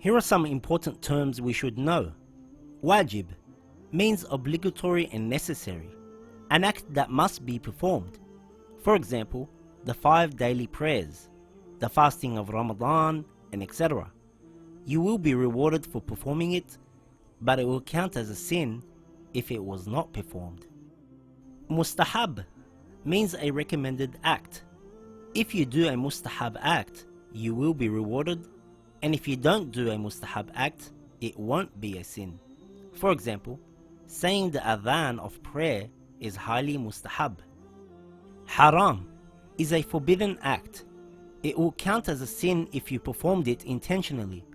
Here are some important terms we should know. Wajib means obligatory and necessary, an act that must be performed. For example, the 5 daily prayers, the fasting of Ramadan, and etc. You will be rewarded for performing it, but it will count as a sin if it was not performed. Mustahab means a recommended act. If you do a mustahab act, you will be rewarded, and if you don't do a mustahab act, it won't be a sin. For example, saying the adhan of prayer is highly mustahab. Haram is a forbidden act. It will count as a sin if you performed it intentionally,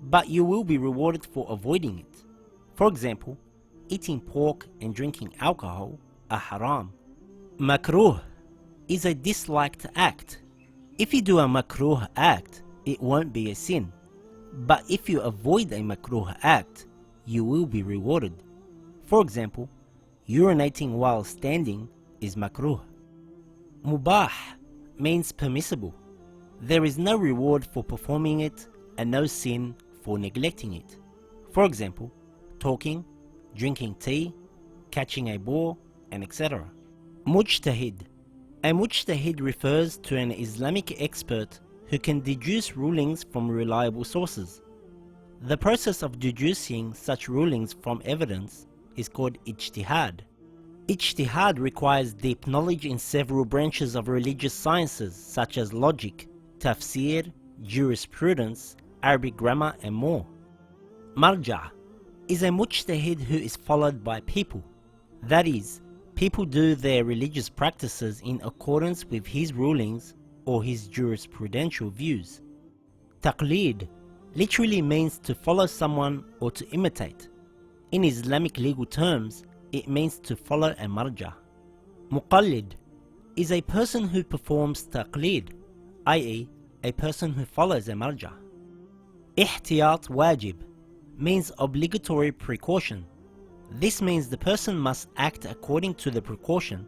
but you will be rewarded for avoiding it. For example, eating pork and drinking alcohol are haram. Makruh is a disliked act. If you do a makruh act, it won't be a sin. But if you avoid a makruh act, you will be rewarded. For example, urinating while standing is makruh. Mubah means permissible. There is no reward for performing it and no sin for neglecting it. For example, talking, drinking tea, catching a ball, and etc. Mujtahid. A mujtahid refers to an Islamic expert who can deduce rulings from reliable sources. The process of deducing such rulings from evidence is called ijtihad. Ijtihad requires deep knowledge in several branches of religious sciences such as logic, tafsir, jurisprudence, Arabic grammar, and more. Marja is a mujtahid who is followed by people. That is, people do their religious practices in accordance with his rulings or his jurisprudential views. Taqlid literally means to follow someone or to imitate. In Islamic legal terms, it means to follow a marja. Muqallid is a person who performs taqlid, i.e. a person who follows a marja. Ihtiyat wajib means obligatory precaution. This means the person must act according to the precaution,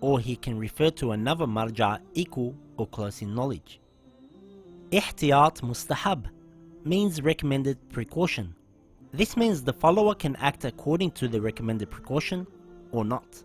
or he can refer to another marja equal or close in knowledge. Ihtiyat mustahab means recommended precaution. This means the follower can act according to the recommended precaution or not.